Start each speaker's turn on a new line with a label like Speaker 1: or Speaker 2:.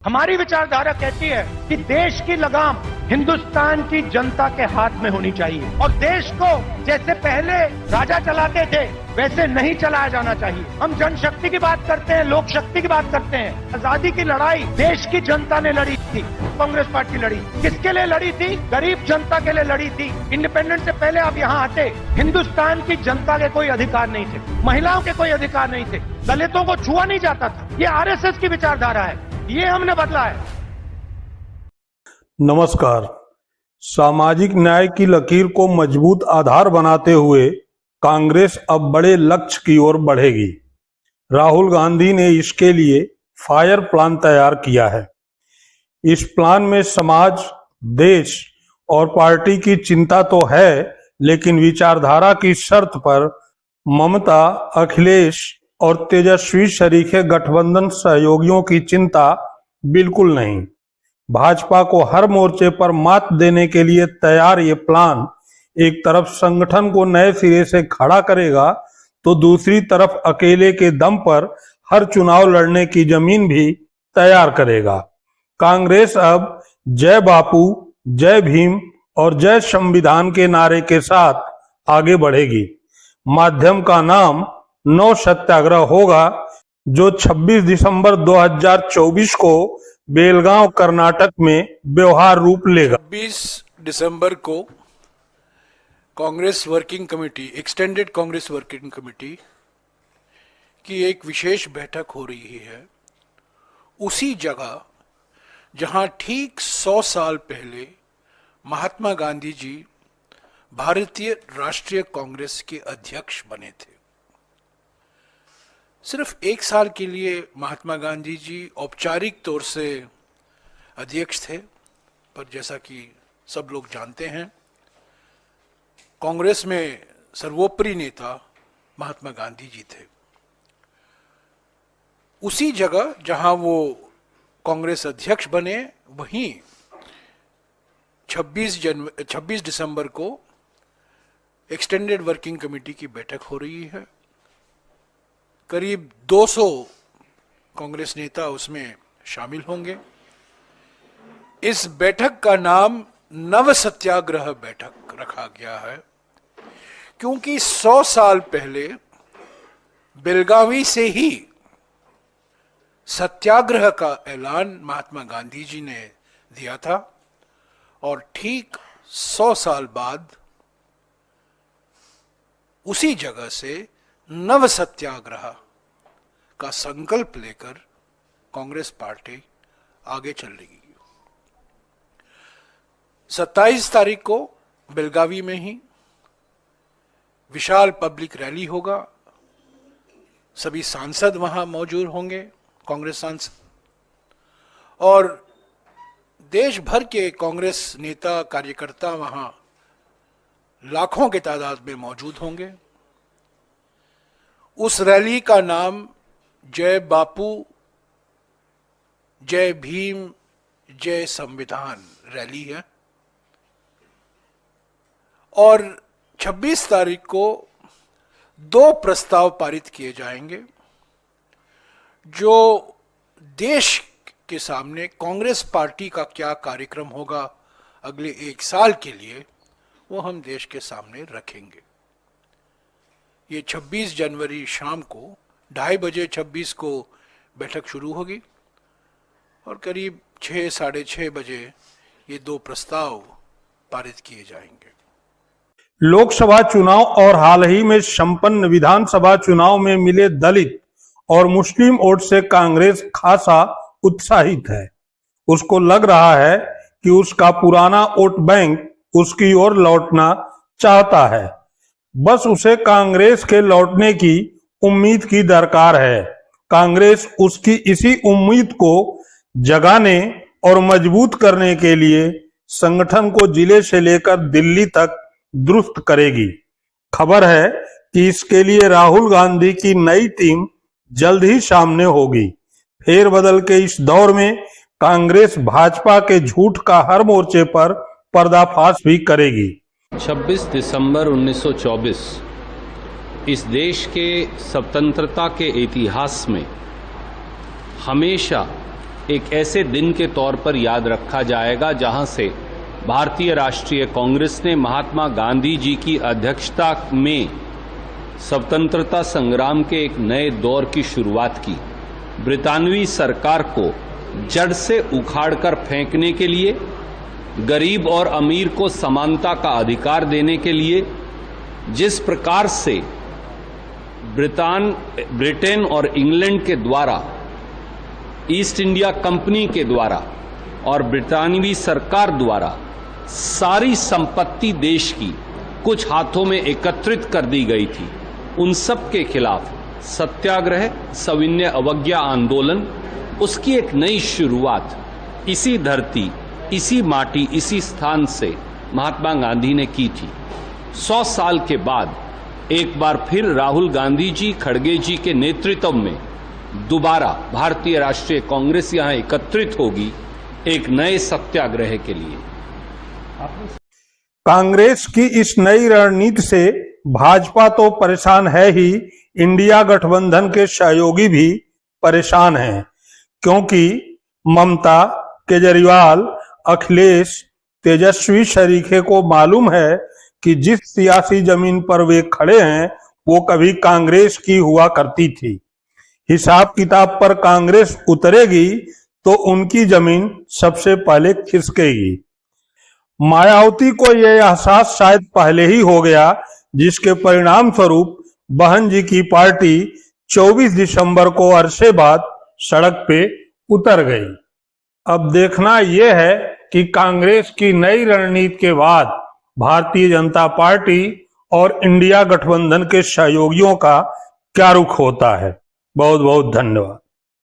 Speaker 1: हमारी विचारधारा कहती है कि देश की लगाम हिंदुस्तान की जनता के हाथ में होनी चाहिए और देश को जैसे पहले राजा चलाते थे वैसे नहीं चलाया जाना चाहिए। हम जनशक्ति की बात करते हैं, लोक शक्ति की बात करते हैं। आजादी की लड़ाई देश की जनता ने लड़ी थी, कांग्रेस पार्टी लड़ी। किसके लिए लड़ी थी? गरीब जनता के लिए लड़ी थी। इंडिपेंडेंस से पहले आप यहाँ आते, हिंदुस्तान की जनता के कोई अधिकार नहीं थे, महिलाओं के कोई अधिकार नहीं थे, दलितों को छुआ नहीं जाता था। ये आरएसएस की विचारधारा है, ये हमने बदला है।
Speaker 2: नमस्कार। सामाजिक न्याय की लकीर को मजबूत आधार बनाते हुए कांग्रेस अब बड़े लक्ष्य की ओर बढ़ेगी। राहुल गांधी ने इसके लिए फायर प्लान तैयार किया है। इस प्लान में समाज, देश और पार्टी की चिंता तो है, लेकिन विचारधारा की शर्त पर ममता, अखिलेश और तेजस्वी शरीके गठबंधन सहयोगियों की चिंता बिल्कुल नहीं। भाजपा को हर मोर्चे पर मात देने के लिए तैयार ये प्लान एक तरफ संगठन को नए सिरे से खड़ा करेगा तो दूसरी तरफ अकेले के दम पर हर चुनाव लड़ने की जमीन भी तैयार करेगा। कांग्रेस अब जय बापू, जय भीम और जय संविधान के नारे के साथ आगे बढ़ेगी। माध्यम का नाम नो सत्याग्रह होगा, जो 26 दिसंबर 2024 को बेलगांव कर्नाटक में व्यवहार रूप लेगा।
Speaker 3: 26 दिसंबर को Congress working committee, extended Congress working committee की एक विशेष बैठक हो रही है, उसी जगह जहां ठीक 100 साल पहले महात्मा गांधी जी भारतीय राष्ट्रीय कांग्रेस के अध्यक्ष बने थे। सिर्फ 1 साल के लिए महात्मा गांधी जी औपचारिक तौर से अध्यक्ष थे, पर जैसा कि सब लोग जानते हैं, कांग्रेस में सर्वोपरि नेता महात्मा गांधी जी थे। उसी जगह जहां वो कांग्रेस अध्यक्ष बने, वहीं 26 दिसंबर को एक्सटेंडेड वर्किंग कमेटी की बैठक हो रही है। करीब 200 कांग्रेस नेता उसमें शामिल होंगे। इस बैठक का नाम नव सत्याग्रह बैठक रखा गया है, क्योंकि 100 साल पहले बेलगावी से ही सत्याग्रह का ऐलान महात्मा गांधी जी ने दिया था और ठीक 100 साल बाद उसी जगह से नव सत्याग्रह का संकल्प लेकर कांग्रेस पार्टी आगे चल रही है। 27 तारीख को बेलगावी में ही विशाल पब्लिक रैली होगा। सभी सांसद वहां मौजूद होंगे, कांग्रेस सांसद, और देश भर के कांग्रेस नेता कार्यकर्ता वहां लाखों के तादाद में मौजूद होंगे। उस रैली का नाम जय बापू, जय भीम, जय संविधान रैली है। और 26 तारीख को 2 प्रस्ताव पारित किए जाएंगे, जो देश के सामने कांग्रेस पार्टी का क्या कार्यक्रम होगा अगले 1 साल के लिए, वो हम देश के सामने रखेंगे। ये 26 जनवरी शाम को 2:30 बजे 26 को बैठक शुरू होगी और करीब 6, साढ़े 6 बजे ये 2 प्रस्ताव पारित किए जाएंगे।
Speaker 2: लोकसभा चुनाव और हाल ही में संपन्न विधानसभा चुनाव में मिले दलित और मुस्लिम वोट से कांग्रेस खासा उत्साहित है। उसको लग रहा है कि उसका पुराना वोट बैंक उसकी ओर लौटना चाहता है। बस उसे कांग्रेस के लौटने की उम्मीद की दरकार है। कांग्रेस उसकी इसी उम्मीद को जगाने और मजबूत करने के लिए संगठन को जिले से लेकर दिल्ली तक दुरुस्त करेगी। खबर है कि इसके लिए राहुल गांधी की नई टीम जल्द ही सामने होगी। फेरबदल के इस दौर में कांग्रेस भाजपा के झूठ का हर मोर्चे पर पर्दाफाश भी करेगी।
Speaker 4: 26 दिसंबर 1924 इस देश के स्वतंत्रता के इतिहास में हमेशा एक ऐसे दिन के तौर पर याद रखा जाएगा जहां से भारतीय राष्ट्रीय कांग्रेस ने महात्मा गांधी जी की अध्यक्षता में स्वतंत्रता संग्राम के एक नए दौर की शुरुआत की। ब्रितानवी सरकार को जड़ से उखाड़कर फेंकने के लिए, गरीब और अमीर को समानता का अधिकार देने के लिए जिस प्रकार से ब्रिटेन और इंग्लैंड के द्वारा, ईस्ट इंडिया कंपनी के द्वारा और ब्रितानवी सरकार द्वारा सारी संपत्ति देश की कुछ हाथों में एकत्रित कर दी गई थी, उन सब के खिलाफ सत्याग्रह, सविनय अवज्ञा आंदोलन, उसकी एक नई शुरुआत इसी धरती, इसी माटी, इसी स्थान से महात्मा गांधी ने की थी। 100 साल के बाद एक बार फिर राहुल गांधी जी, खड़गे जी के नेतृत्व में दोबारा भारतीय राष्ट्रीय कांग्रेस यहां एकत्रित होगी एक नए सत्याग्रह के लिए।
Speaker 2: कांग्रेस की इस नई रणनीति से भाजपा तो परेशान है ही, इंडिया गठबंधन के सहयोगी भी परेशान हैं, क्योंकि ममता, केजरीवाल, अखिलेश, तेजस्वी शरीके को मालूम है कि जिस सियासी जमीन पर वे खड़े हैं वो कभी कांग्रेस की हुआ करती थी। हिसाब किताब पर कांग्रेस उतरेगी तो उनकी जमीन सबसे पहले खिसकेगी। मायावती को यह एहसास शायद पहले ही हो गया, जिसके परिणाम स्वरूप बहन जी की पार्टी 24 दिसंबर को अरसे बाद सड़क पे उतर गई। अब देखना यह है कि कांग्रेस की नई रणनीति के बाद भारतीय जनता पार्टी और इंडिया गठबंधन के सहयोगियों का क्या रुख होता है। बहुत बहुत धन्यवाद।